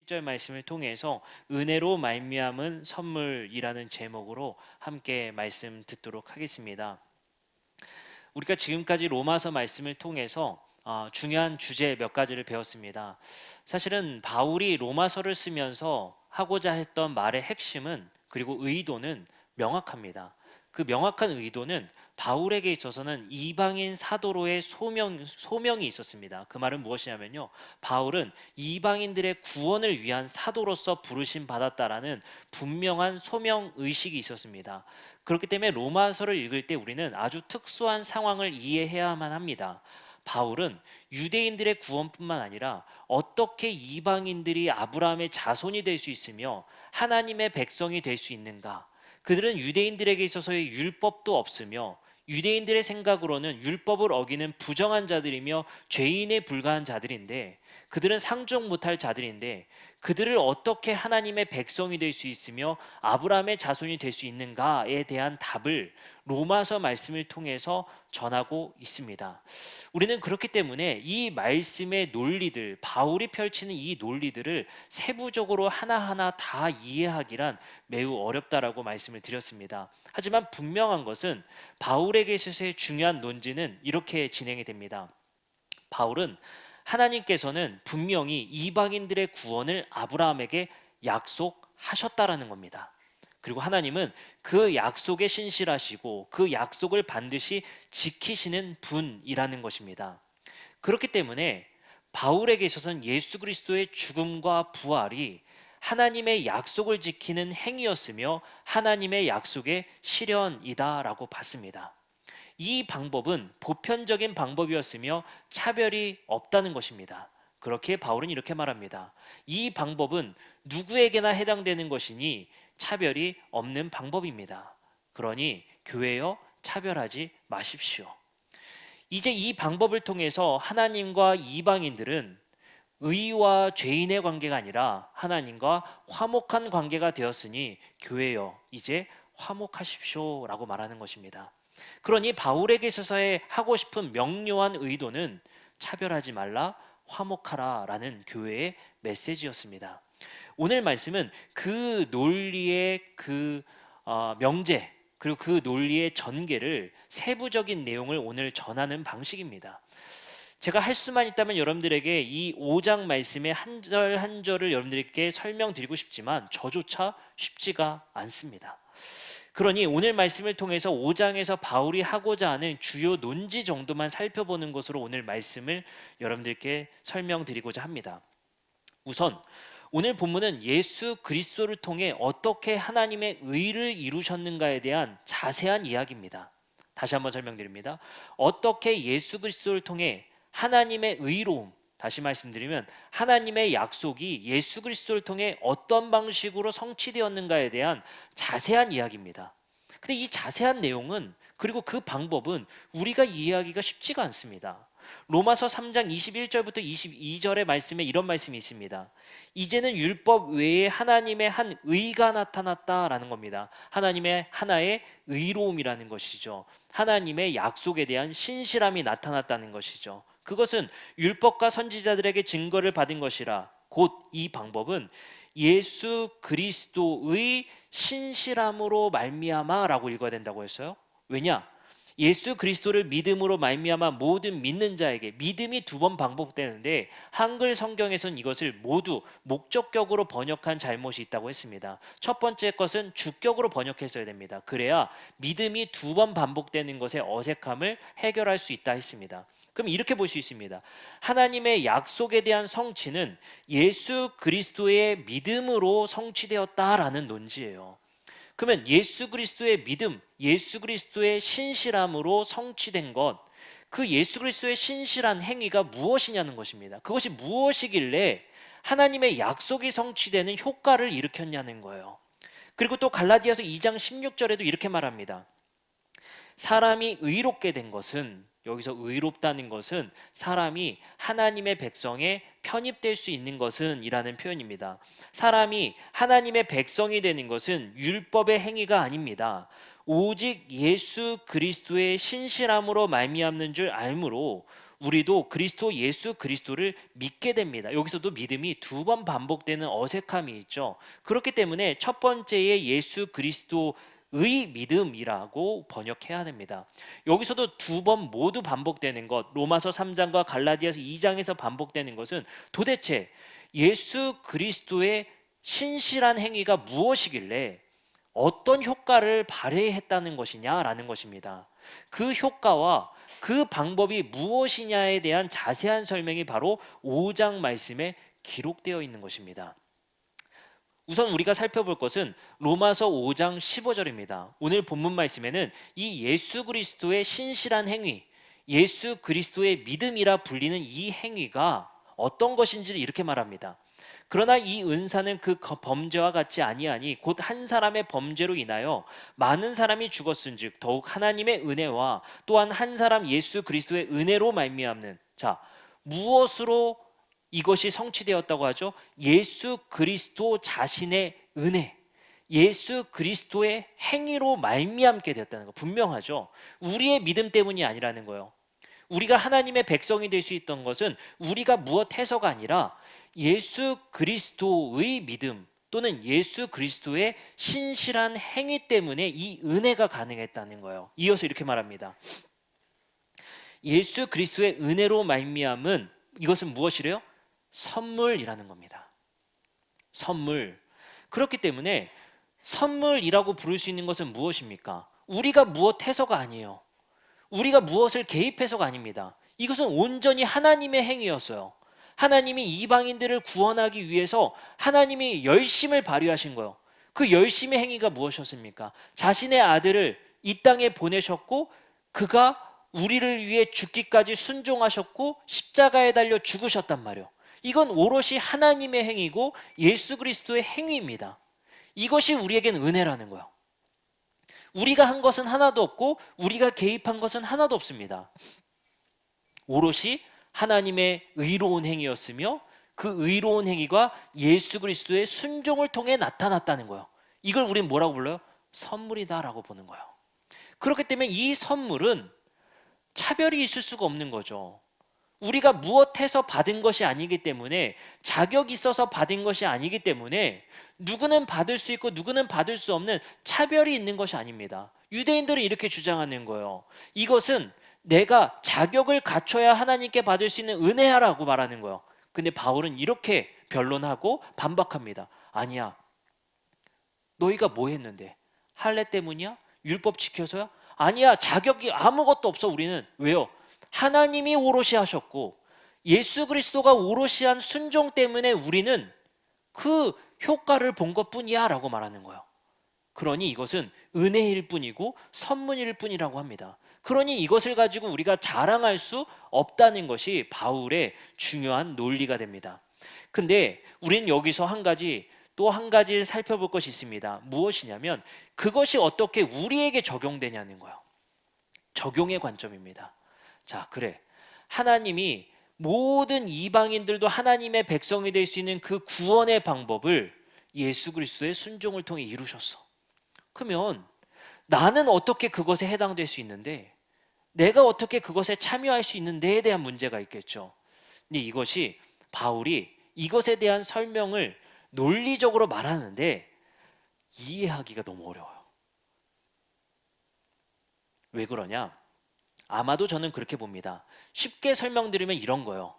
16절 말씀을 통해서 은혜로 말미암은 선물이라는 제목으로 함께 말씀 듣도록 하겠습니다. 우리가 지금까지 로마서 말씀을 통해서 중요한 주제 몇 가지를 배웠습니다. 사실은 바울이 로마서를 쓰면서 하고자 했던 말의 핵심은, 그리고 의도는 명확합니다. 그 명확한 의도는 바울에게 있어서는 이방인 사도로의 소명이 있었습니다. 그 말은 무엇이냐면요, 바울은 이방인들의 구원을 위한 사도로서 부르심 받았다라는 분명한 소명 의식이 있었습니다. 그렇기 때문에 로마서를 읽을 때 우리는 아주 특수한 상황을 이해해야만 합니다. 바울은 유대인들의 구원뿐만 아니라 어떻게 이방인들이 아브라함의 자손이 될 수 있으며 하나님의 백성이 될 수 있는가? 그들은 유대인들에게 있어서의 율법도 없으며 유대인들의 생각으로는 율법을 어기는 부정한 자들이며 죄인에 불과한 자들인데, 그들은 상종 못할 자들인데 그들을 어떻게 하나님의 백성이 될 수 있으며 아브라함의 자손이 될 수 있는가에 대한 답을 로마서 말씀을 통해서 전하고 있습니다. 우리는 그렇기 때문에 이 말씀의 논리들, 바울이 펼치는 이 논리들을 세부적으로 하나하나 다 이해하기란 매우 어렵다라고 말씀을 드렸습니다. 하지만 분명한 것은 바울에게 있어서의 중요한 논지는 이렇게 진행이 됩니다. 바울은 하나님께서는 분명히 이방인들의 구원을 아브라함에게 약속하셨다라는 겁니다. 그리고 하나님은 그 약속에 신실하시고 그 약속을 반드시 지키시는 분이라는 것입니다. 그렇기 때문에 바울에게 있어서는 예수 그리스도의 죽음과 부활이 하나님의 약속을 지키는 행위였으며 하나님의 약속의 실현이다라고 봤습니다. 이 방법은 보편적인 방법이었으며 차별이 없다는 것입니다. 그렇게 바울은 이렇게 말합니다. 이 방법은 누구에게나 해당되는 것이니 차별이 없는 방법입니다. 그러니 교회여, 차별하지 마십시오. 이제 이 방법을 통해서 하나님과 이방인들은 의와 죄인의 관계가 아니라 하나님과 화목한 관계가 되었으니 교회여, 이제 화목하십시오라고 말하는 것입니다. 그러니 바울에게 있어서의 하고 싶은 명료한 의도는 차별하지 말라, 화목하라라는 교회의 메시지였습니다. 오늘 말씀은 그 논리의 명제, 그리고 그 논리의 전개를, 세부적인 내용을 오늘 전하는 방식입니다. 제가 할 수만 있다면 여러분들에게 이 5장 말씀의 한 절 한 절을 여러분들께 설명드리고 싶지만 저조차 쉽지가 않습니다. 그러니 오늘 말씀을 통해서 5장에서 바울이 하고자 하는 주요 논지 정도만 살펴보는 것으로 오늘 말씀을 여러분들께 설명드리고자 합니다. 우선 오늘 본문은 예수 그리스도를 통해 어떻게 하나님의 의를 이루셨는가에 대한 자세한 이야기입니다. 다시 한번 설명드립니다. 어떻게 예수 그리스도를 통해 하나님의 의로움, 다시 말씀드리면 하나님의 약속이 예수 그리스도를 통해 어떤 방식으로 성취되었는가에 대한 자세한 이야기입니다. 근데 이 자세한 내용은, 그리고 그 방법은 우리가 이해하기가 쉽지가 않습니다. 로마서 3장 21절부터 22절의 말씀에 이런 말씀이 있습니다. 이제는 율법 외에 하나님의 한 의가 나타났다라는 겁니다. 하나님의 하나의 의로움이라는 것이죠. 하나님의 약속에 대한 신실함이 나타났다는 것이죠. 그것은 율법과 선지자들에게 증거를 받은 것이라 곧 이 방법은 예수 그리스도의 신실함으로 말미암아라고 읽어야 된다고 했어요. 왜냐? 예수 그리스도를 믿음으로 말미암아 모든 믿는 자에게, 믿음이 두 번 반복되는데 한글 성경에서는 이것을 모두 목적격으로 번역한 잘못이 있다고 했습니다. 첫 번째 것은 주격으로 번역했어야 됩니다. 그래야 믿음이 두 번 반복되는 것의 어색함을 해결할 수 있다 했습니다. 그럼 이렇게 볼 수 있습니다. 하나님의 약속에 대한 성취는 예수 그리스도의 믿음으로 성취되었다라는 논지예요. 그러면 예수 그리스도의 믿음, 예수 그리스도의 신실함으로 성취된 것, 그 예수 그리스도의 신실한 행위가 무엇이냐는 것입니다. 그것이 무엇이길래 하나님의 약속이 성취되는 효과를 일으켰냐는 거예요. 그리고 또 갈라디아서 2장 16절에도 이렇게 말합니다. 사람이 의롭게 된 것은, 여기서 의롭다는 것은 사람이 하나님의 백성에 편입될 수 있는 것은 이라는 표현입니다. 사람이 하나님의 백성이 되는 것은 율법의 행위가 아닙니다. 오직 예수 그리스도의 신실함으로 말미암는 줄 알므로 우리도 그리스도 예수 그리스도를 믿게 됩니다. 여기서도 믿음이 두 번 반복되는 어색함이 있죠. 그렇기 때문에 첫 번째의 예수 그리스도의 믿음이라고 번역해야 됩니다. 여기서도 두 번 모두 반복되는 것, 로마서 3장과 갈라디아서 2장에서 반복되는 것은 도대체 예수 그리스도의 신실한 행위가 무엇이길래 어떤 효과를 발휘했다는 것이냐라는 것입니다. 그 효과와 그 방법이 무엇이냐에 대한 자세한 설명이 바로 5장 말씀에 기록되어 있는 것입니다. 우선 우리가 살펴볼 것은 로마서 5장 15절입니다. 오늘 본문 말씀에는 이 예수 그리스도의 신실한 행위, 예수 그리스도의 믿음이라 불리는 이 행위가 어떤 것인지를 이렇게 말합니다. 그러나 이 은사는 그 범죄와 같지 아니하니 곧 한 사람의 범죄로 인하여 많은 사람이 죽었은즉 더욱 하나님의 은혜와 또한 한 사람 예수 그리스도의 은혜로 말미암는, 자, 무엇으로 이것이 성취되었다고 하죠? 예수 그리스도 자신의 은혜, 예수 그리스도의 행위로 말미암게 되었다는 거 분명하죠. 우리의 믿음 때문이 아니라는 거예요. 우리가 하나님의 백성이 될 수 있던 것은 우리가 무엇해서가 아니라 예수 그리스도의 믿음 또는 예수 그리스도의 신실한 행위 때문에 이 은혜가 가능했다는 거예요. 이어서 이렇게 말합니다. 예수 그리스도의 은혜로 말미암은, 이것은 무엇이래요? 선물이라는 겁니다. 선물. 그렇기 때문에 선물이라고 부를 수 있는 것은 무엇입니까? 우리가 무엇해서가 아니에요. 우리가 무엇을 개입해서가 아닙니다. 이것은 온전히 하나님의 행위였어요. 하나님이 이방인들을 구원하기 위해서 하나님이 열심을 발휘하신 거예요. 그 열심의 행위가 무엇이었습니까? 자신의 아들을 이 땅에 보내셨고 그가 우리를 위해 죽기까지 순종하셨고 십자가에 달려 죽으셨단 말이에요. 이건 오롯이 하나님의 행위고 예수 그리스도의 행위입니다. 이것이 우리에겐 은혜라는 거예요. 우리가 한 것은 하나도 없고 우리가 개입한 것은 하나도 없습니다. 오롯이 하나님의 의로운 행위였으며 그 의로운 행위가 예수 그리스도의 순종을 통해 나타났다는 거예요. 이걸 우린 뭐라고 불러요? 선물이다라고 보는 거예요. 그렇기 때문에 이 선물은 차별이 있을 수가 없는 거죠. 우리가 무엇해서 받은 것이 아니기 때문에, 자격이 있어서 받은 것이 아니기 때문에 누구는 받을 수 있고 누구는 받을 수 없는 차별이 있는 것이 아닙니다. 유대인들은 이렇게 주장하는 거예요. 이것은 내가 자격을 갖춰야 하나님께 받을 수 있는 은혜야라고 말하는 거예요. 근데 바울은 이렇게 변론하고 반박합니다. 아니야. 너희가 뭐 했는데? 할례 때문이야? 율법 지켜서야? 아니야. 자격이 아무것도 없어 우리는. 왜요? 하나님이 오롯이 하셨고 예수 그리스도가 오롯이 한 순종 때문에 우리는 그 효과를 본 것뿐이야 라고 말하는 거예요. 그러니 이것은 은혜일 뿐이고 선물일 뿐이라고 합니다. 그러니 이것을 가지고 우리가 자랑할 수 없다는 것이 바울의 중요한 논리가 됩니다. 근데 우리는 여기서 또 한 가지 살펴볼 것이 있습니다. 무엇이냐면 그것이 어떻게 우리에게 적용되냐는 거예요. 적용의 관점입니다. 자, 그래. 하나님이 모든 이방인들도 하나님의 백성이 될 수 있는 그 구원의 방법을 예수 그리스도의 순종을 통해 이루셨어. 그러면 나는 어떻게 그것에 해당될 수 있는데, 내가 어떻게 그것에 참여할 수 있는데에 대한 문제가 있겠죠. 근데 이것이 바울이 이것에 대한 설명을 논리적으로 말하는데 이해하기가 너무 어려워요. 왜 그러냐? 아마도 저는 그렇게 봅니다. 쉽게 설명드리면 이런 거예요.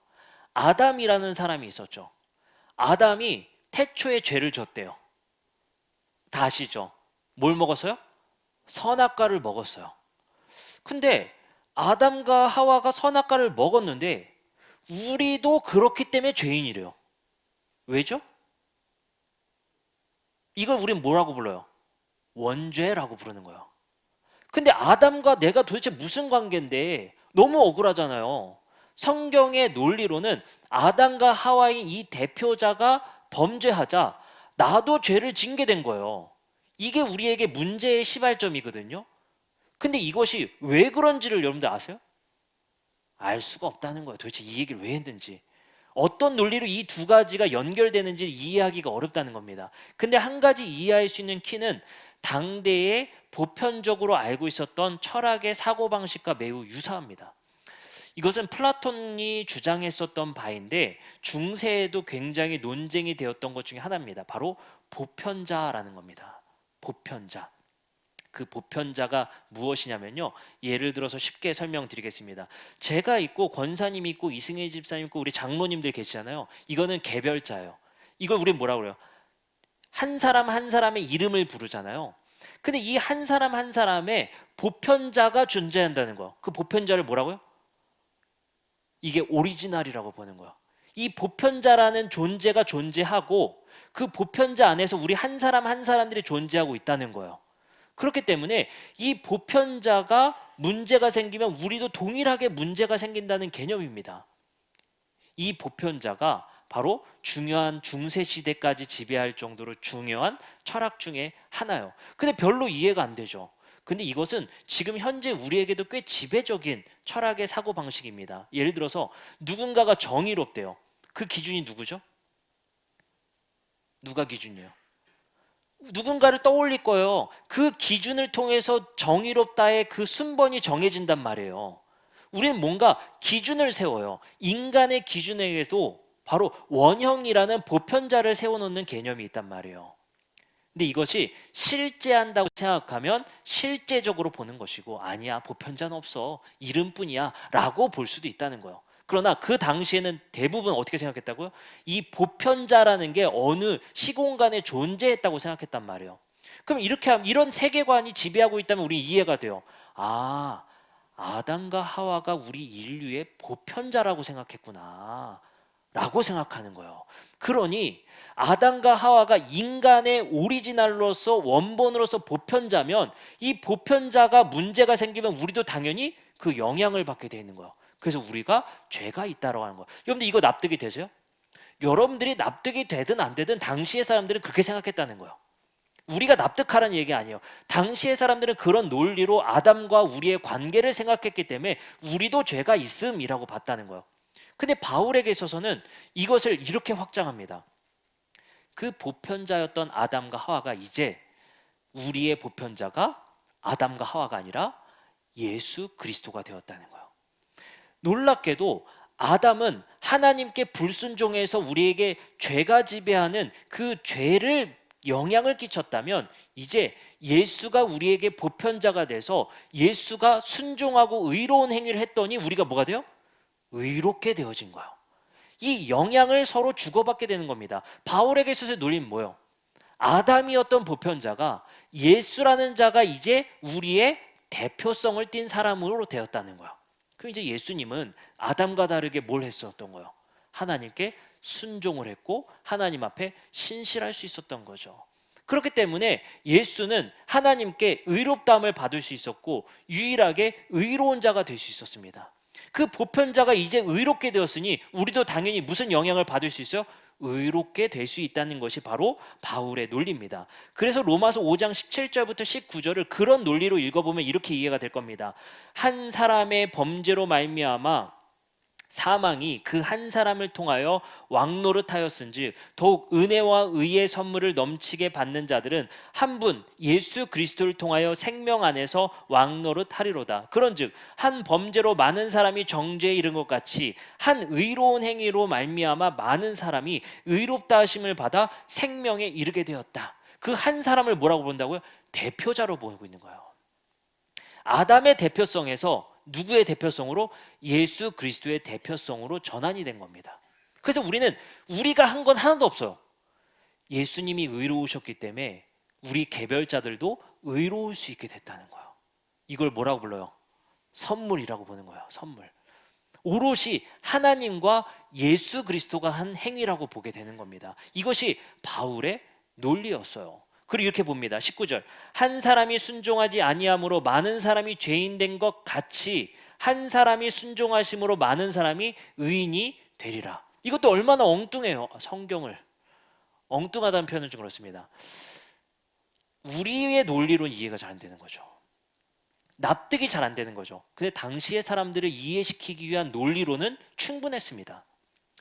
아담이라는 사람이 있었죠. 아담이 태초에 죄를 졌대요. 다 아시죠? 뭘 먹었어요? 선악과를 먹었어요. 근데 아담과 하와가 선악과를 먹었는데 우리도 그렇기 때문에 죄인이래요. 왜죠? 이걸 우린 뭐라고 불러요? 원죄라고 부르는 거예요. 근데 아담과 내가 도대체 무슨 관계인데 너무 억울하잖아요. 성경의 논리로는 아담과 하와의 이 대표자가 범죄하자 나도 죄를 짓게 된 거예요. 이게 우리에게 문제의 시발점이거든요. 근데 이것이 왜 그런지를 여러분들 아세요? 알 수가 없다는 거예요. 도대체 이 얘기를 왜 했는지, 어떤 논리로 이 두 가지가 연결되는지 이해하기가 어렵다는 겁니다. 근데 한 가지 이해할 수 있는 키는 당대에 보편적으로 알고 있었던 철학의 사고방식과 매우 유사합니다. 이것은 플라톤이 주장했었던 바인데 중세에도 굉장히 논쟁이 되었던 것 중에 하나입니다. 바로 보편자라는 겁니다. 보편자. 그 보편자가 무엇이냐면요, 예를 들어서 쉽게 설명드리겠습니다. 제가 있고 권사님이 있고 이승혜 집사님 있고 우리 장로님들 계시잖아요. 이거는 개별자예요. 이걸 우리 뭐라 그래요? 한 사람 한 사람의 이름을 부르잖아요. 근데 이 한 사람 한 사람의 보편자가 존재한다는 거예요. 그 보편자를 뭐라고요? 이게 오리지널이라고 보는 거예요. 이 보편자라는 존재가 존재하고 그 보편자 안에서 우리 한 사람 한 사람들이 존재하고 있다는 거예요. 그렇기 때문에 이 보편자가 문제가 생기면 우리도 동일하게 문제가 생긴다는 개념입니다. 이 보편자가 바로 중요한 중세 시대까지 지배할 정도로 중요한 철학 중에 하나예요. 근데 별로 이해가 안 되죠. 근데 이것은 지금 현재 우리에게도 꽤 지배적인 철학의 사고 방식입니다. 예를 들어서 누군가가 정의롭대요. 그 기준이 누구죠? 누가 기준이에요? 누군가를 떠올릴 거예요. 그 기준을 통해서 정의롭다의 그 순번이 정해진단 말이에요. 우리는 뭔가 기준을 세워요. 인간의 기준에게도 바로 원형이라는 보편자를 세워놓는 개념이 있단 말이에요. 근데 이것이 실제한다고 생각하면 실제적으로 보는 것이고, 아니야, 보편자는 없어, 이름뿐이야 라고 볼 수도 있다는 거예요. 그러나 그 당시에는 대부분 어떻게 생각했다고요? 이 보편자라는 게 어느 시공간에 존재했다고 생각했단 말이에요. 그럼 이렇게 하면, 이런 세계관이 지배하고 있다면 우리 이해가 돼요. 아, 아담과 하와가 우리 인류의 보편자라고 생각했구나 라고 생각하는 거예요. 그러니 아담과 하와가 인간의 오리지널로서, 원본으로서 보편자면, 이 보편자가 문제가 생기면 우리도 당연히 그 영향을 받게 되는 거예요. 그래서 우리가 죄가 있다라고 하는 거예요. 여러분들 이거 납득이 되세요? 여러분들이 납득이 되든 안 되든 당시의 사람들은 그렇게 생각했다는 거예요. 우리가 납득하라는 얘기 아니에요. 당시의 사람들은 그런 논리로 아담과 우리의 관계를 생각했기 때문에 우리도 죄가 있음이라고 봤다는 거예요. 근데 바울에게 있어서는 이것을 이렇게 확장합니다. 그 보편자였던 아담과 하와가 이제 우리의 보편자가 아담과 하와가 아니라 예수 그리스도가 되었다는 거예요. 놀랍게도 아담은 하나님께 불순종해서 우리에게 죄가 지배하는 그 죄를 영향을 끼쳤다면, 이제 예수가 우리에게 보편자가 돼서 예수가 순종하고 의로운 행위를 했더니 우리가 뭐가 돼요? 의롭게 되어진 거예요. 이 영향을 서로 주고받게 되는 겁니다. 바울에게 있어서의 논리는 뭐예요? 아담이었던 보편자가 예수라는 자가 이제 우리의 대표성을 띤 사람으로 되었다는 거예요. 그럼 이제 예수님은 아담과 다르게 뭘 했었던 거예요? 하나님께 순종을 했고 하나님 앞에 신실할 수 있었던 거죠. 그렇기 때문에 예수는 하나님께 의롭다함을 받을 수 있었고 유일하게 의로운 자가 될 수 있었습니다. 그 보편자가 이제 의롭게 되었으니 우리도 당연히 무슨 영향을 받을 수 있어요? 의롭게 될 수 있다는 것이 바로 바울의 논리입니다. 그래서 로마서 5장 17절부터 19절을 그런 논리로 읽어보면 이렇게 이해가 될 겁니다. 한 사람의 범죄로 말미암아 사망이 그 한 사람을 통하여 왕노릇하였은즉 더욱 은혜와 의의 선물을 넘치게 받는 자들은 한 분 예수 그리스도를 통하여 생명 안에서 왕노릇하리로다. 그런즉 한 범죄로 많은 사람이 정죄에 이른 것 같이 한 의로운 행위로 말미암아 많은 사람이 의롭다 하심을 받아 생명에 이르게 되었다. 그 한 사람을 뭐라고 본다고요? 대표자로 보고 있는 거예요. 아담의 대표성에서 누구의 대표성으로? 예수 그리스도의 대표성으로 전환이 된 겁니다. 그래서 우리는 우리가 한 건 하나도 없어요. 예수님이 의로우셨기 때문에 우리 개별자들도 의로울 수 있게 됐다는 거예요. 이걸 뭐라고 불러요? 선물이라고 보는 거예요. 선물. 오롯이 하나님과 예수 그리스도가 한 행위라고 보게 되는 겁니다. 이것이 바울의 논리였어요. 그리고 이렇게 봅니다. 19절. 한 사람이 순종하지 아니함으로 많은 사람이 죄인 된 것 같이 한 사람이 순종하심으로 많은 사람이 의인이 되리라. 이것도 얼마나 엉뚱해요. 성경을 엉뚱하다는 표현은 좀 그렇습니다. 우리의 논리로는 이해가 잘 안 되는 거죠. 납득이 잘 안 되는 거죠. 근데 당시의 사람들을 이해시키기 위한 논리로는 충분했습니다.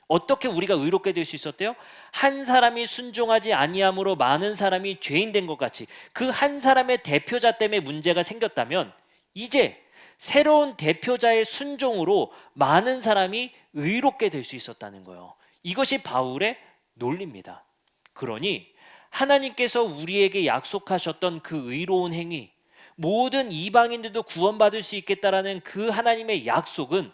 어떻게 우리가 의롭게 될 수 있었대요? 한 사람이 순종하지 아니함으로 많은 사람이 죄인 된 것 같이 그 한 사람의 대표자 때문에 문제가 생겼다면 이제 새로운 대표자의 순종으로 많은 사람이 의롭게 될 수 있었다는 거예요. 이것이 바울의 논리입니다. 그러니 하나님께서 우리에게 약속하셨던 그 의로운 행위, 모든 이방인들도 구원받을 수 있겠다라는 그 하나님의 약속은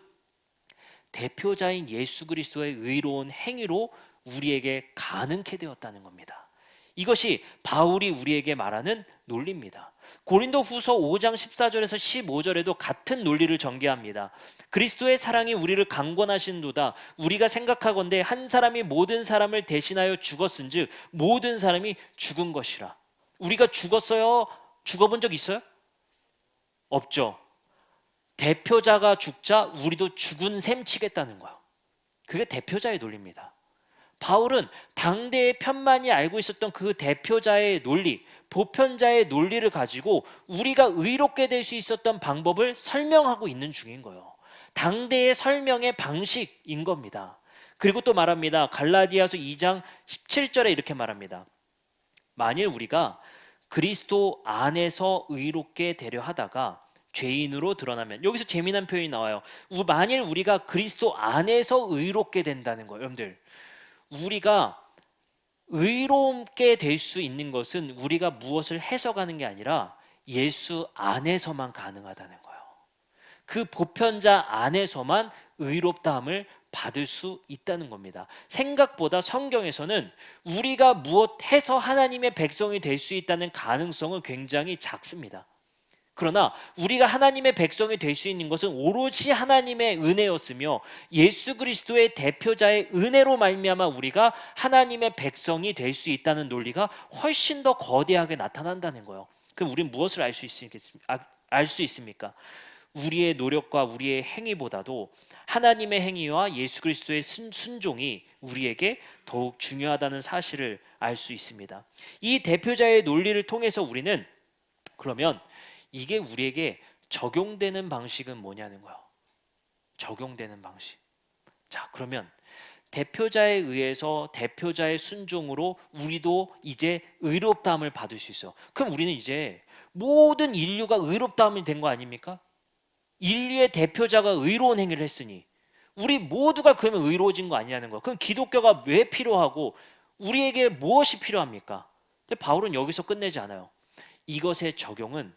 대표자인 예수 그리스도의 의로운 행위로 우리에게 가능케 되었다는 겁니다. 이것이 바울이 우리에게 말하는 논리입니다. 고린도 후서 5장 14절에서 15절에도 같은 논리를 전개합니다. 그리스도의 사랑이 우리를 강권하신도다. 우리가 생각하건대 한 사람이 모든 사람을 대신하여 죽었은즉 모든 사람이 죽은 것이라. 우리가 죽었어요? 죽어본 적 있어요? 없죠. 대표자가 죽자 우리도 죽은 셈 치겠다는 거예요. 그게 대표자의 논리입니다. 바울은 당대의 편만이 알고 있었던 그 대표자의 논리, 보편자의 논리를 가지고 우리가 의롭게 될 수 있었던 방법을 설명하고 있는 중인 거예요. 당대의 설명의 방식인 겁니다. 그리고 또 말합니다. 갈라디아서 2장 17절에 이렇게 말합니다. 만일 우리가 그리스도 안에서 의롭게 되려 하다가 죄인으로 드러나면, 여기서 재미난 표현이 나와요. 만일 우리가 그리스도 안에서 의롭게 된다는 거예요. 여러분들, 우리가 의롭게 될 수 있는 것은 우리가 무엇을 해석하는 게 아니라 예수 안에서만 가능하다는 거예요. 그 보편자 안에서만 의롭다함을 받을 수 있다는 겁니다. 생각보다 성경에서는 우리가 무엇 해서 하나님의 백성이 될 수 있다는 가능성은 굉장히 작습니다. 그러나 우리가 하나님의 백성이 될 수 있는 것은 오로지 하나님의 은혜였으며 예수 그리스도의 대표자의 은혜로 말미암아 우리가 하나님의 백성이 될 수 있다는 논리가 훨씬 더 거대하게 나타난다는 거예요. 그럼 우리는 무엇을 알 수 있습니까? 우리의 노력과 우리의 행위보다도 하나님의 행위와 예수 그리스도의 순종이 우리에게 더욱 중요하다는 사실을 알 수 있습니다. 이 대표자의 논리를 통해서 우리는 그러면 이게 우리에게 적용되는 방식은 뭐냐는 거예요. 적용되는 방식. 자, 그러면 대표자에 의해서 대표자의 순종으로 우리도 이제 의롭다함을 받을 수 있어. 그럼 우리는 이제 모든 인류가 의롭다함이 된 거 아닙니까? 인류의 대표자가 의로운 행위를 했으니 우리 모두가 그러면 의로워진 거 아니냐는 거예요. 그럼 기독교가 왜 필요하고 우리에게 무엇이 필요합니까? 근데 바울은 여기서 끝내지 않아요. 이것의 적용은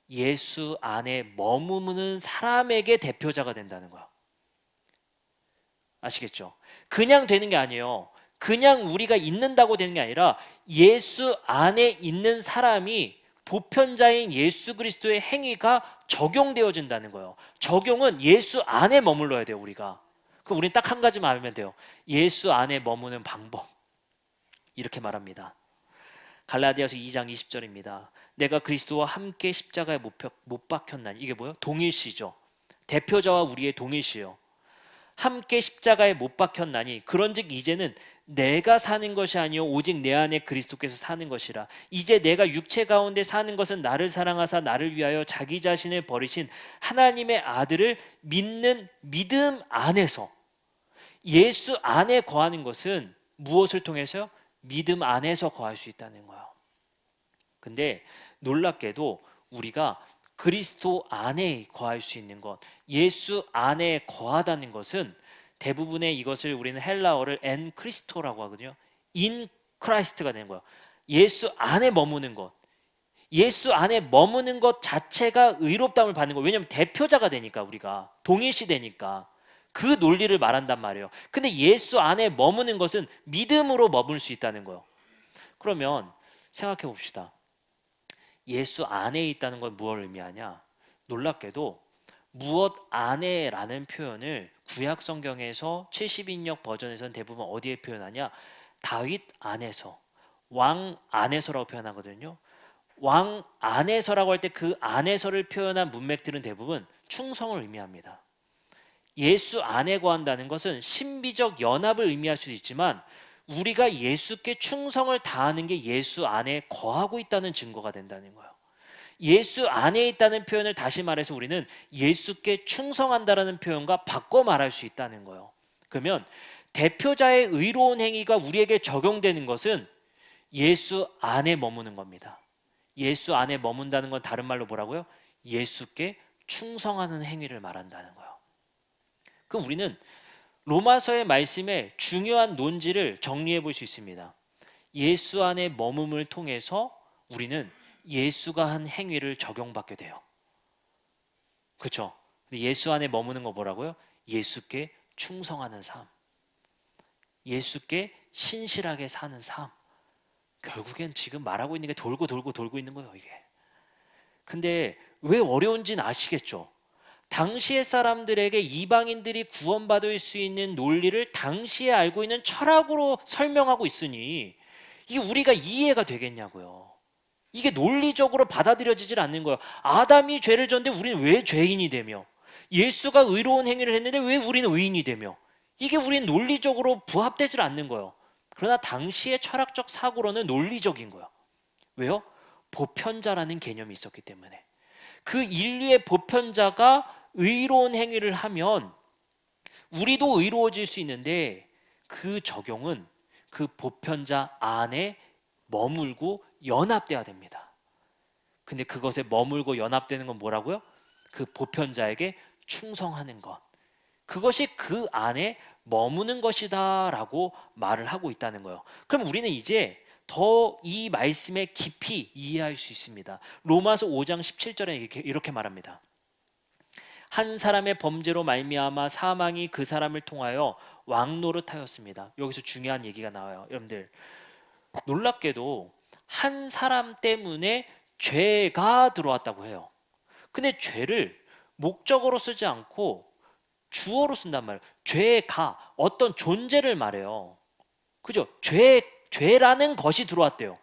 예수 안에 머무는 사람에게 대표자가 된다는 거야. 아시겠죠? 그냥 되는 게 아니에요. 그냥 우리가 있는다고 되는 게 아니라 예수 안에 있는 사람이 보편자인 예수 그리스도의 행위가 적용되어진다는 거예요. 적용은 예수 안에 머물러야 돼요, 우리가. 그럼 우리는 딱 한 가지만 알면 돼요. 예수 안에 머무는 방법. 이렇게 말합니다. 갈라디아서 2장 20절입니다. 내가 그리스도와 함께 십자가에 못 박혔나니. 이게 뭐예요? 동일시죠. 대표자와 우리의 동일시예요. 함께 십자가에 못 박혔나니 그런즉 이제는 내가 사는 것이 아니요 오직 내 안에 그리스도께서 사는 것이라. 이제 내가 육체 가운데 사는 것은 나를 사랑하사 나를 위하여 자기 자신을 버리신 하나님의 아들을 믿는 믿음 안에서. 예수 안에 거하는 것은 무엇을 통해서요? 믿음 안에서 거할 수 있다는 거예요. 근데 놀랍게도 우리가 그리스도 안에 거할 수 있는 것, 예수 안에 거하다는 것은 대부분의 이것을 우리는 헬라어를 엔 크리스토라고 하거든요. 인 크라이스트가 되는 거예요. 예수 안에 머무는 것. 예수 안에 머무는 것 자체가 의롭다함을 받는 거예요. 왜냐하면 대표자가 되니까, 우리가 동일시 되니까. 그 논리를 말한단 말이에요. 근데 예수 안에 머무는 것은 믿음으로 머물 수 있다는 거예요. 그러면 생각해 봅시다. 예수 안에 있다는 건 무엇을 의미하냐? 놀랍게도 무엇 안에라는 표현을 구약 성경에서 70인역 버전에서는 대부분 어디에 표현하냐? 다윗 안에서, 왕 안에서라고 표현하거든요. 왕 안에서라고 할 때 그 안에서를 표현한 문맥들은 대부분 충성을 의미합니다. 예수 안에 거한다는 것은 신비적 연합을 의미할 수도 있지만 우리가 예수께 충성을 다하는 게 예수 안에 거하고 있다는 증거가 된다는 거예요. 예수 안에 있다는 표현을 다시 말해서 우리는 예수께 충성한다라는 표현과 바꿔 말할 수 있다는 거예요. 그러면 대표자의 의로운 행위가 우리에게 적용되는 것은 예수 안에 머무는 겁니다. 예수 안에 머문다는 건 다른 말로 뭐라고요? 예수께 충성하는 행위를 말한다는 거예요. 그럼 우리는 로마서의 말씀에 중요한 논지를 정리해 볼 수 있습니다. 예수 안에 머금을 통해서 우리는 예수가 한 행위를 적용받게 돼요. 그렇죠? 근데 예수 안에 머무는 거 뭐라고요? 예수께 충성하는 삶, 예수께 신실하게 사는 삶. 결국엔 지금 말하고 있는 게 돌고 돌고 돌고 있는 거예요, 이게. 근데 왜 어려운지는 아시겠죠? 당시의 사람들에게 이방인들이 구원받을 수 있는 논리를 당시에 알고 있는 철학으로 설명하고 있으니 이게 우리가 이해가 되겠냐고요. 이게 논리적으로 받아들여지질 않는 거예요. 아담이 죄를 졌는데 우리는 왜 죄인이 되며, 예수가 의로운 행위를 했는데 왜 우리는 의인이 되며, 이게 우리는 논리적으로 부합되질 않는 거예요. 그러나 당시의 철학적 사고로는 논리적인 거예요. 왜요? 보편자라는 개념이 있었기 때문에. 그 인류의 보편자가 의로운 행위를 하면 우리도 의로워질 수 있는데, 그 적용은 그 보편자 안에 머물고 연합돼야 됩니다. 근데 그것에 머물고 연합되는 건 뭐라고요? 그 보편자에게 충성하는 것, 그것이 그 안에 머무는 것이다 라고 말을 하고 있다는 거예요. 그럼 우리는 이제 더 이 말씀에 깊이 이해할 수 있습니다. 로마서 5장 17절에 이렇게 말합니다. 한 사람의 범죄로 말미암아 사망이 그 사람을 통하여 왕노릇하였습니다. 여기서 중요한 얘기가 나와요. 여러분들, 놀랍게도 한 사람 때문에 죄가 들어왔다고 해요. 근데 죄를 목적어로 쓰지 않고 주어로 쓴단 말이에요. 죄가 어떤 존재를 말해요. 그죠? 죄라는 것이 들어왔대요.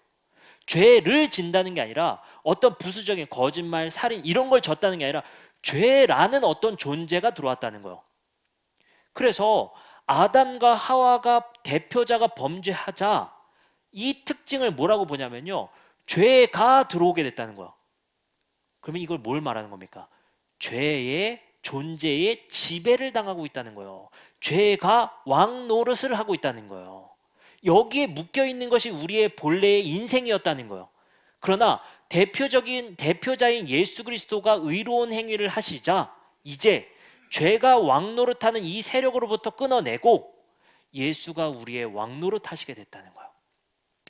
죄를 진다는 게 아니라 어떤 부수적인 거짓말, 살인 이런 걸 졌다는 게 아니라 죄라는 어떤 존재가 들어왔다는 거예요. 그래서 아담과 하와가 대표자가 범죄하자 이 특징을 뭐라고 보냐면요, 죄가 들어오게 됐다는 거예요. 그러면 이걸 뭘 말하는 겁니까? 죄의 존재의 지배를 당하고 있다는 거예요. 죄가 왕 노릇을 하고 있다는 거예요. 여기에 묶여 있는 것이 우리의 본래의 인생이었다는 거예요. 그러나 대표자인 예수 그리스도가 의로운 행위를 하시자 이제 죄가 왕 노릇하는 이 세력으로부터 끊어내고 예수가 우리의 왕 노릇하시게 됐다는 거예요.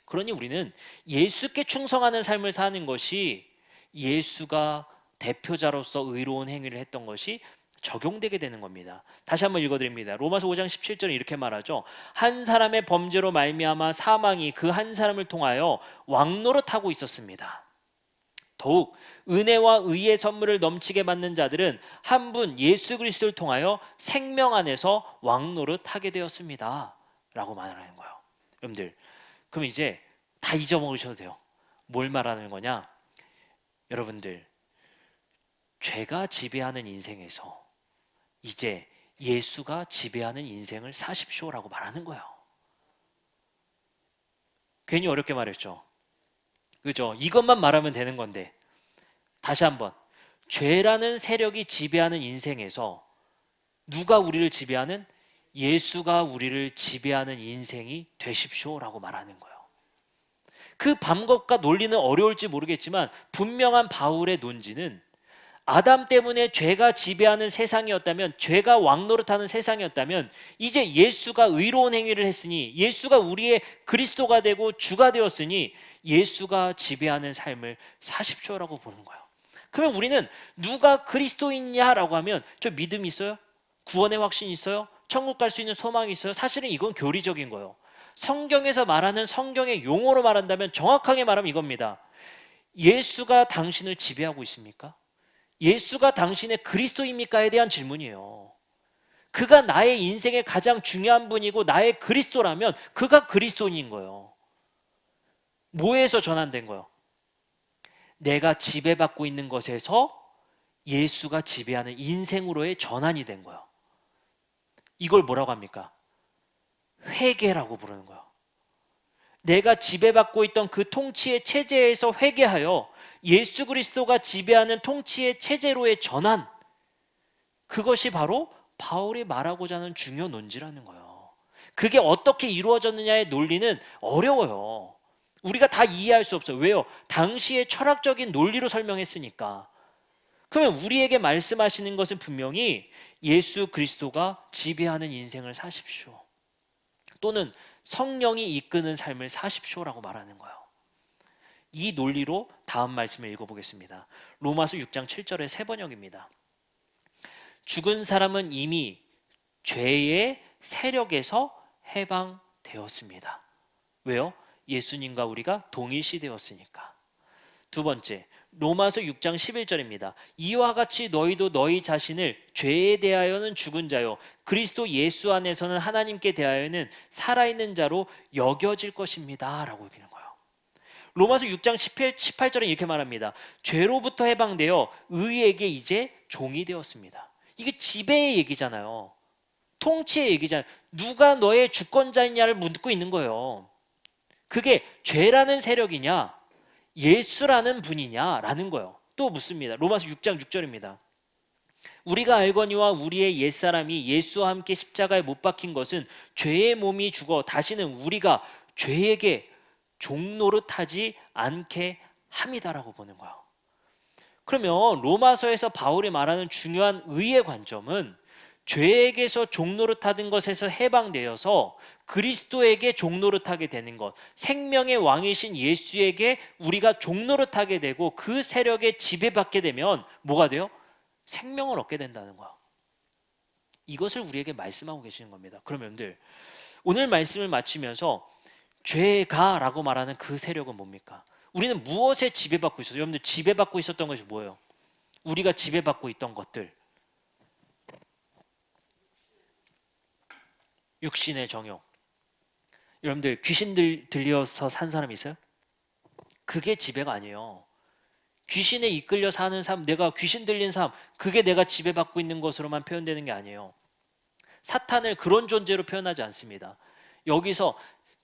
그러니 우리는 예수께 충성하는 삶을 사는 것이 예수가 대표자로서 의로운 행위를 했던 것이 적용되게 되는 겁니다. 다시 한번 읽어드립니다. 로마서 5장 17절에 이렇게 말하죠. 한 사람의 범죄로 말미암아 사망이 그 한 사람을 통하여 왕노릇하고 있었습니다. 더욱 은혜와 의의 선물을 넘치게 받는 자들은 한 분 예수 그리스도를 통하여 생명 안에서 왕노릇하게 되었습니다 라고 말하는 거예요. 여러분들, 그럼 이제 다 잊어먹으셔도 돼요. 뭘 말하는 거냐? 여러분들, 죄가 지배하는 인생에서 이제 예수가 지배하는 인생을 사십시오라고 말하는 거예요. 괜히 어렵게 말했죠. 그죠? 이것만 말하면 되는 건데, 다시 한번, 죄라는 세력이 지배하는 인생에서 누가 우리를 지배하는? 예수가 우리를 지배하는 인생이 되십시오라고 말하는 거예요. 그 방법과 논리는 어려울지 모르겠지만 분명한 바울의 논지는 아담 때문에 죄가 지배하는 세상이었다면, 죄가 왕노릇하는 세상이었다면 이제 예수가 의로운 행위를 했으니, 예수가 우리의 그리스도가 되고 주가 되었으니 예수가 지배하는 삶을 사십시오라고 보는 거예요. 그러면 우리는 누가 그리스도인냐라고 하면 저 믿음이 있어요? 구원의 확신이 있어요? 천국 갈 수 있는 소망이 있어요? 사실은 이건 교리적인 거예요. 성경에서 말하는 성경의 용어로 말한다면, 정확하게 말하면 이겁니다. 예수가 당신을 지배하고 있습니까? 예수가 당신의 그리스도입니까에 대한 질문이에요. 그가 나의 인생의 가장 중요한 분이고 나의 그리스도라면 그가 그리스도인인 거예요. 뭐에서 전환된 거예요? 내가 지배받고 있는 것에서 예수가 지배하는 인생으로의 전환이 된 거예요. 이걸 뭐라고 합니까? 회개라고 부르는 거예요. 내가 지배받고 있던 그 통치의 체제에서 회개하여 예수 그리스도가 지배하는 통치의 체제로의 전환, 그것이 바로 바울이 말하고자 하는 중요 논지라는 거예요. 그게 어떻게 이루어졌느냐의 논리는 어려워요. 우리가 다 이해할 수 없어요. 왜요? 당시의 철학적인 논리로 설명했으니까. 그러면 우리에게 말씀하시는 것은 분명히 예수 그리스도가 지배하는 인생을 사십시오, 또는 성령이 이끄는 삶을 사십시오라고 말하는 거예요. 이 논리로 다음 말씀을 읽어보겠습니다. 로마서 6장 7절의 세 번역입니다. 죽은 사람은 이미 죄의 세력에서 해방되었습니다. 왜요? 예수님과 우리가 동일시되었으니까. 두 번째, 로마서 6장 11절입니다. 이와 같이 너희도 너희 자신을 죄에 대하여는 죽은 자요 그리스도 예수 안에서는 하나님께 대하여는 살아있는 자로 여겨질 것입니다 라고 얘기하는 거예요. 로마서 6장 18절에 이렇게 말합니다. 죄로부터 해방되어 의에게 이제 종이 되었습니다. 이게 지배의 얘기잖아요. 통치의 얘기잖아요. 누가 너의 주권자이냐를 묻고 있는 거예요. 그게 죄라는 세력이냐 예수라는 분이냐라는 거예요. 또 묻습니다. 로마서 6장 6절입니다. 우리가 알거니와 우리의 옛사람이 예수와 함께 십자가에 못 박힌 것은 죄의 몸이 죽어 다시는 우리가 죄에게 종노릇하지 않게 함이다라고 보는 거예요. 그러면 로마서에서 바울이 말하는 중요한 의의 관점은 죄에게서 종노릇하던 것에서 해방되어서 그리스도에게 종노릇하게 되는 것, 생명의 왕이신 예수에게 우리가 종노릇하게 되고 그 세력에 지배받게 되면 뭐가 돼요? 생명을 얻게 된다는 거야. 이것을 우리에게 말씀하고 계시는 겁니다. 그럼 여러분들, 오늘 말씀을 마치면서 죄가 라고 말하는 그 세력은 뭡니까? 우리는 무엇에 지배받고 있었어요? 여러분들, 지배받고 있었던 것이 뭐예요? 우리가 지배받고 있던 것들, 육신의 정욕. 여러분들, 귀신 들려서 산 사람 있어요? 그게 지배가 아니에요. 귀신에 이끌려 사는 삶, 내가 귀신 들린 삶, 그게 내가 지배받고 있는 것으로만 표현되는 게 아니에요. 사탄을 그런 존재로 표현하지 않습니다. 여기서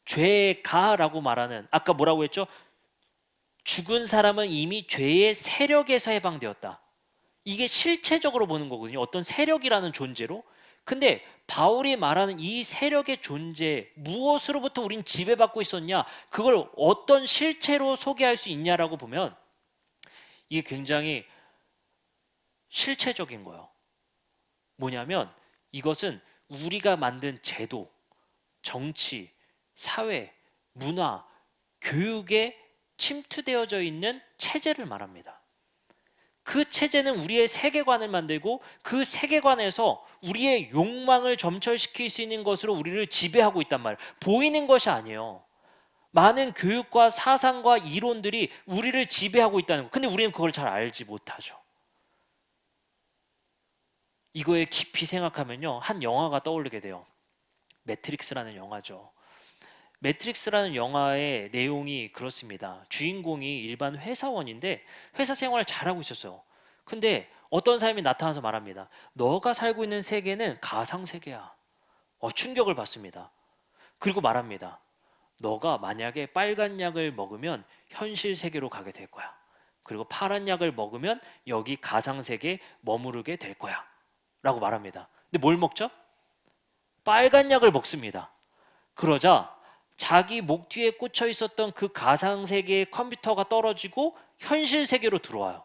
죄가라고 말하는, 아까 뭐라고 했죠? 죽은 사람은 이미 죄의 세력에서 해방되었다. 이게 실체적으로 보는 거거든요. 어떤 세력이라는 존재로. 근데 바울이 말하는 이 세력의 존재, 무엇으로부터 우린 지배받고 있었냐, 그걸 어떤 실체로 소개할 수 있냐라고 보면 이게 굉장히 실체적인 거예요. 뭐냐면 이것은 우리가 만든 제도, 정치, 사회, 문화, 교육에 침투되어져 있는 체제를 말합니다. 그 체제는 우리의 세계관을 만들고 그 세계관에서 우리의 욕망을 점철시킬 수 있는 것으로 우리를 지배하고 있단 말이에요. 보이는 것이 아니에요. 많은 교육과 사상과 이론들이 우리를 지배하고 있다는 거. 근데 우리는 그걸 잘 알지 못하죠. 이거에 깊이 생각하면요, 한 영화가 떠오르게 돼요. 매트릭스라는 영화죠. 매트릭스라는 영화의 내용이 그렇습니다. 주인공이 일반 회사원인데 회사 생활을 잘하고 있었어요. 근데 어떤 사람이 나타나서 말합니다. 너가 살고 있는 세계는 가상 세계야. 충격을 받습니다. 그리고 말합니다. 너가 만약에 빨간 약을 먹으면 현실 세계로 가게 될 거야. 그리고 파란 약을 먹으면 여기 가상 세계에 머무르게 될 거야 라고 말합니다. 근데 뭘 먹죠? 빨간 약을 먹습니다. 그러자 자기 목 뒤에 꽂혀 있었던 그 가상 세계의 컴퓨터가 떨어지고 현실 세계로 들어와요.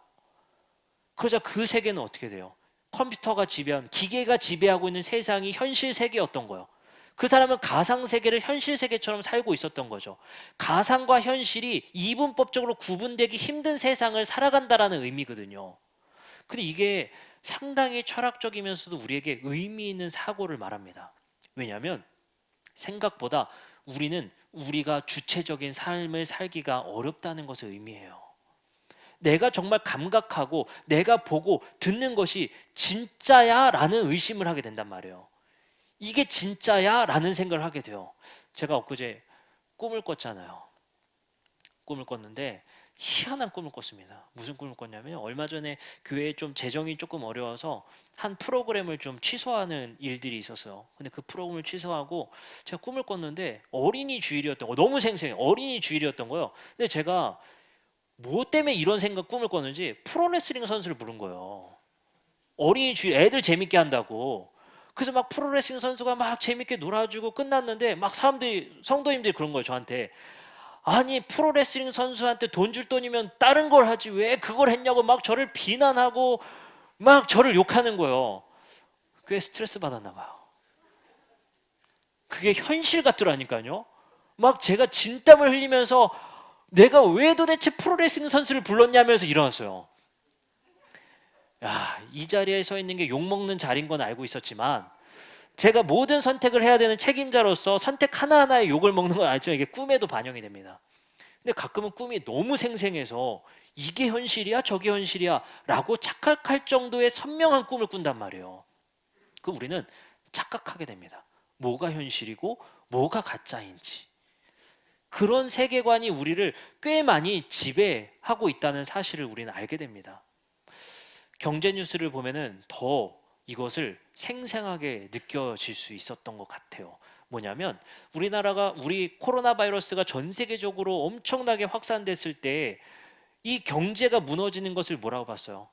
그러자 그 세계는 어떻게 돼요? 컴퓨터가 지배한, 기계가 지배하고 있는 세상이 현실 세계였던 거예요. 그 사람은 가상 세계를 현실 세계처럼 살고 있었던 거죠. 가상과 현실이 이분법적으로 구분되기 힘든 세상을 살아간다라는 의미거든요. 근데 이게 상당히 철학적이면서도 우리에게 의미 있는 사고를 말합니다. 왜냐하면 생각보다 우리는 우리가 주체적인 삶을 살기가 어렵다는 것을 의미해요. 내가 정말 감각하고 내가 보고 듣는 것이 진짜야? 라는 의심을 하게 된단 말이에요. 이게 진짜야? 라는 생각을 하게 돼요. 제가 엊그제 꿈을 꿨잖아요. 꿈을 꿨는데 희한한 꿈을 꿨습니다. 무슨 꿈을 꿨냐면 얼마 전에 교회에 좀 재정이 조금 어려워서 한 프로그램을 좀 취소하는 일들이 있었어요. 근데 그 프로그램을 취소하고 제가 꿈을 꿨는데 어린이 주일이었던 거, 너무 생생해. 어린이 주일이었던 거예요. 근데 제가 뭐 때문에 이런 생각 꿈을 꿨는지 프로레슬링 선수를 부른 거예요. 어린이 주일 애들 재밌게 한다고. 그래서 막 프로레슬링 선수가 막 재밌게 놀아주고 끝났는데 막 사람들이, 성도님들이 그런 거예요 저한테. 아니 프로레슬링 선수한테 돈 줄 돈이면 다른 걸 하지 왜 그걸 했냐고 막 저를 비난하고 막 저를 욕하는 거예요. 그게 스트레스 받았나 봐요. 그게 현실 같더라니까요. 막 제가 진땀을 흘리면서 내가 왜 도대체 프로레슬링 선수를 불렀냐면서 일어났어요. 야, 이 자리에 서 있는 게 욕먹는 자리인 건 알고 있었지만 제가 모든 선택을 해야 되는 책임자로서 선택 하나하나에 욕을 먹는 건 알죠. 이게 꿈에도 반영이 됩니다. 근데 가끔은 꿈이 너무 생생해서 이게 현실이야 저게 현실이야 라고 착각할 정도의 선명한 꿈을 꾼단 말이에요. 그럼 우리는 착각하게 됩니다. 뭐가 현실이고 뭐가 가짜인지. 그런 세계관이 우리를 꽤 많이 지배하고 있다는 사실을 우리는 알게 됩니다. 경제 뉴스를 보면은 더 이것을 생생하게 느껴질 수 있었던 것 같아요. 뭐냐면 우리 코로나 바이러스가 전 세계적으로 엄청나게 확산됐을 때 이 경제가 무너지는 것을 뭐라고 봤어요?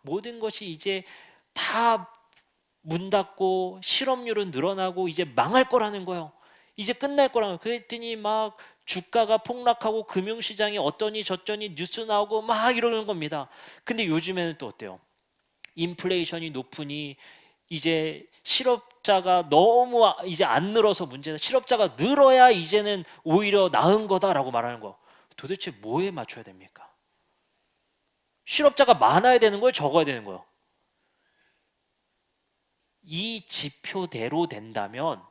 모든 것이 이제 다 문 닫고 실업률은 늘어나고 이제 망할 거라는 거예요. 이제 끝날 거라는 거예요. 그랬더니 막 주가가 폭락하고 금융시장이 어떠니 저쩌니 뉴스 나오고 막 이러는 겁니다. 근데 요즘에는 또 어때요? 인플레이션이 높으니 이제 실업자가 너무 이제 안 늘어서 문제다. 실업자가 늘어야 이제는 오히려 나은 거다라고 말하는 거. 도대체 뭐에 맞춰야 됩니까? 실업자가 많아야 되는 거예요? 적어야 되는 거예요? 이 지표대로 된다면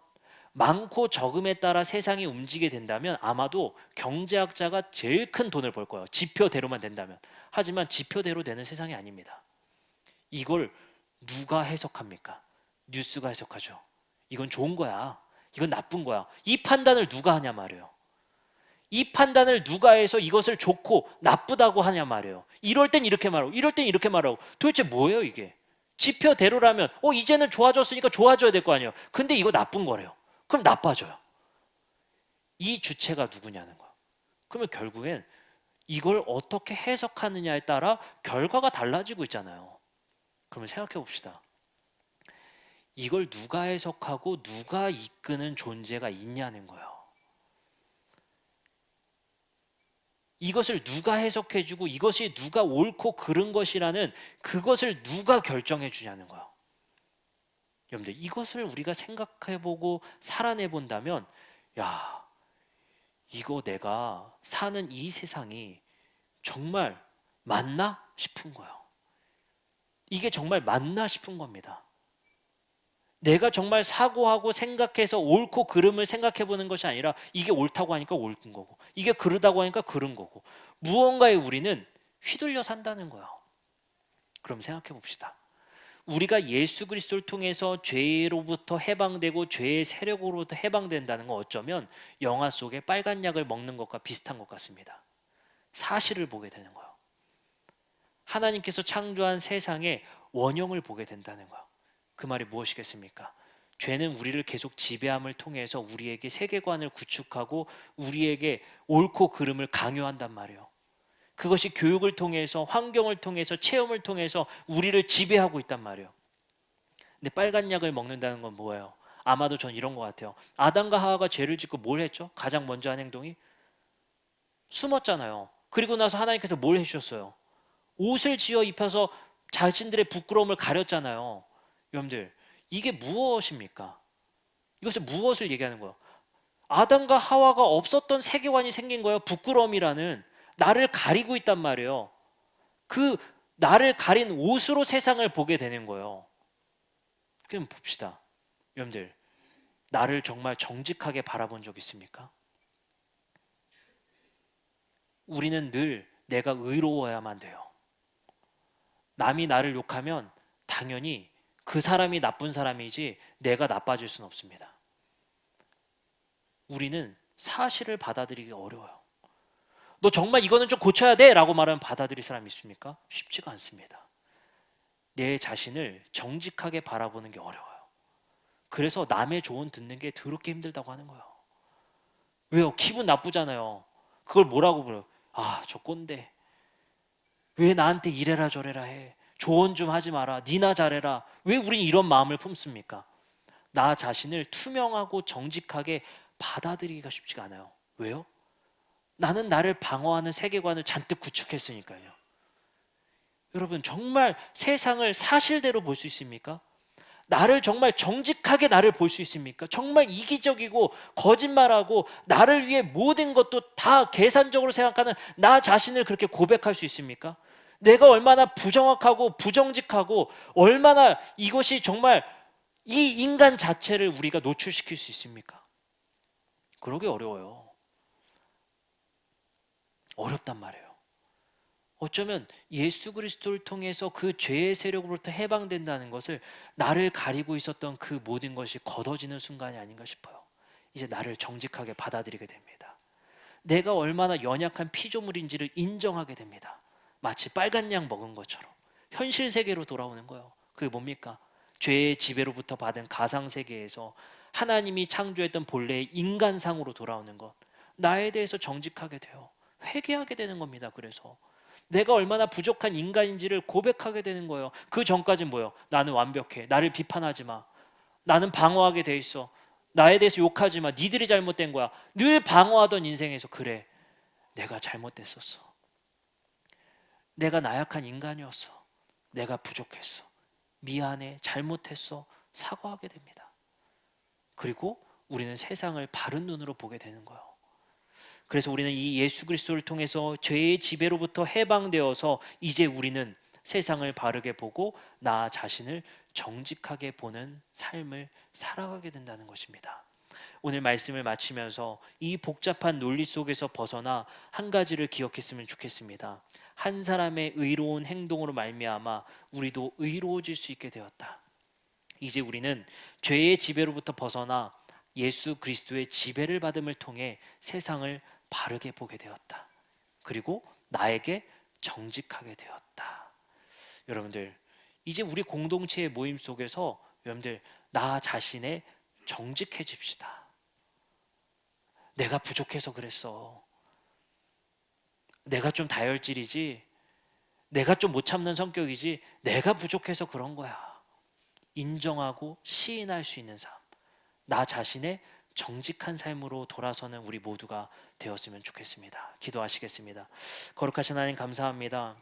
많고 적음에 따라 세상이 움직이게 된다면 아마도 경제학자가 제일 큰 돈을 벌 거예요. 지표대로만 된다면. 하지만 지표대로 되는 세상이 아닙니다. 이걸 누가 해석합니까? 뉴스가 해석하죠. 이건 좋은 거야. 이건 나쁜 거야. 이 판단을 누가 하냐 말이에요. 이 판단을 누가 해서 이것을 좋고 나쁘다고 하냐 말이에요. 이럴 땐 이렇게 말하고 이럴 땐 이렇게 말하고 도대체 뭐예요 이게? 지표대로라면 이제는 좋아졌으니까 좋아져야 될 거 아니에요. 근데 이거 나쁜 거래요. 그럼 나빠져요. 이 주체가 누구냐는 거야. 그러면 결국엔 이걸 어떻게 해석하느냐에 따라 결과가 달라지고 있잖아요. 그러면 생각해 봅시다. 이걸 누가 해석하고 누가 이끄는 존재가 있냐는 거예요. 이것을 누가 해석해주고 이것이 누가 옳고 그른 것이라는 그것을 누가 결정해 주냐는 거예요. 여러분들 이것을 우리가 생각해보고 살아내 본다면 야, 이거 내가 사는 이 세상이 정말 맞나 싶은 거예요. 이게 정말 맞나 싶은 겁니다. 내가 정말 사고하고 생각해서 옳고 그름을 생각해 보는 것이 아니라 이게 옳다고 하니까 옳은 거고 이게 그르다고 하니까 그른 거고 무언가에 우리는 휘둘려 산다는 거예요. 그럼 생각해 봅시다. 우리가 예수 그리스도를 통해서 죄로부터 해방되고 죄의 세력으로부터 해방된다는 건 어쩌면 영화 속에 빨간 약을 먹는 것과 비슷한 것 같습니다. 사실을 보게 되는 거예요. 하나님께서 창조한 세상의 원형을 보게 된다는 거예요. 그 말이 무엇이겠습니까? 죄는 우리를 계속 지배함을 통해서 우리에게 세계관을 구축하고 우리에게 옳고 그름을 강요한단 말이에요. 그것이 교육을 통해서 환경을 통해서 체험을 통해서 우리를 지배하고 있단 말이에요. 근데 빨간 약을 먹는다는 건 뭐예요? 아마도 전 이런 것 같아요. 아담과 하와가 죄를 짓고 뭘 했죠? 가장 먼저 한 행동이 숨었잖아요. 그리고 나서 하나님께서 뭘 해주셨어요? 옷을 지어 입혀서 자신들의 부끄러움을 가렸잖아요. 여러분들 이게 무엇입니까? 이것은 무엇을 얘기하는 거예요? 아담과 하와가 없었던 세계관이 생긴 거예요. 부끄러움이라는 나를 가리고 있단 말이에요. 그 나를 가린 옷으로 세상을 보게 되는 거예요. 그럼 봅시다. 여러분들 나를 정말 정직하게 바라본 적 있습니까? 우리는 늘 내가 의로워야만 돼요. 남이 나를 욕하면 당연히 그 사람이 나쁜 사람이지 내가 나빠질 수는 없습니다. 우리는 사실을 받아들이기 어려워요. 너 정말 이거는 좀 고쳐야 돼 라고 말하면 받아들일 사람이 있습니까? 쉽지가 않습니다. 내 자신을 정직하게 바라보는 게 어려워요. 그래서 남의 조언 듣는 게 더럽게 힘들다고 하는 거예요. 왜요? 기분 나쁘잖아요. 그걸 뭐라고 부려요? 저 꼰대. 왜 나한테 이래라 저래라 해? 조언 좀 하지 마라. 니나 잘해라. 왜 우린 이런 마음을 품습니까? 나 자신을 투명하고 정직하게 받아들이기가 쉽지가 않아요. 왜요? 나는 나를 방어하는 세계관을 잔뜩 구축했으니까요. 여러분, 정말 세상을 사실대로 볼 수 있습니까? 나를 정말 정직하게 나를 볼 수 있습니까? 정말 이기적이고 거짓말하고 나를 위해 모든 것도 다 계산적으로 생각하는 나 자신을 그렇게 고백할 수 있습니까? 내가 얼마나 부정확하고 부정직하고 얼마나 이것이 정말 이 인간 자체를 우리가 노출시킬 수 있습니까? 그러기 어려워요. 어렵단 말이에요. 어쩌면 예수 그리스도를 통해서 그 죄의 세력으로부터 해방된다는 것을 나를 가리고 있었던 그 모든 것이 걷어지는 순간이 아닌가 싶어요. 이제 나를 정직하게 받아들이게 됩니다. 내가 얼마나 연약한 피조물인지를 인정하게 됩니다. 마치 빨간 약 먹은 것처럼 현실 세계로 돌아오는 거예요. 그게 뭡니까? 죄의 지배로부터 받은 가상 세계에서 하나님이 창조했던 본래의 인간상으로 돌아오는 것, 나에 대해서 정직하게 돼요. 회개하게 되는 겁니다. 그래서 내가 얼마나 부족한 인간인지를 고백하게 되는 거예요. 그 전까지는 뭐예요? 나는 완벽해. 나를 비판하지 마. 나는 방어하게 돼 있어. 나에 대해서 욕하지 마. 니들이 잘못된 거야. 늘 방어하던 인생에서 그래. 내가 잘못됐었어. 내가 나약한 인간이었어. 내가 부족했어. 미안해. 잘못했어. 사과하게 됩니다. 그리고 우리는 세상을 바른 눈으로 보게 되는 거예요. 그래서 우리는 이 예수 그리스도를 통해서 죄의 지배로부터 해방되어서 이제 우리는 세상을 바르게 보고 나 자신을 정직하게 보는 삶을 살아가게 된다는 것입니다. 오늘 말씀을 마치면서 이 복잡한 논리 속에서 벗어나 한 가지를 기억했으면 좋겠습니다. 한 사람의 의로운 행동으로 말미암아 우리도 의로워질 수 있게 되었다. 이제 우리는 죄의 지배로부터 벗어나 예수 그리스도의 지배를 받음을 통해 세상을 바르게 보게 되었다. 그리고 나에게 정직하게 되었다. 여러분들, 이제 우리 공동체의 모임 속에서 여러분들 나 자신에 정직해집시다. 내가 부족해서 그랬어. 내가 좀 다혈질이지. 내가 좀 못 참는 성격이지. 내가 부족해서 그런 거야. 인정하고 시인할 수 있는 삶. 나 자신의 정직한 삶으로 돌아서는 우리 모두가 되었으면 좋겠습니다. 기도하시겠습니다. 거룩하신 하나님 감사합니다.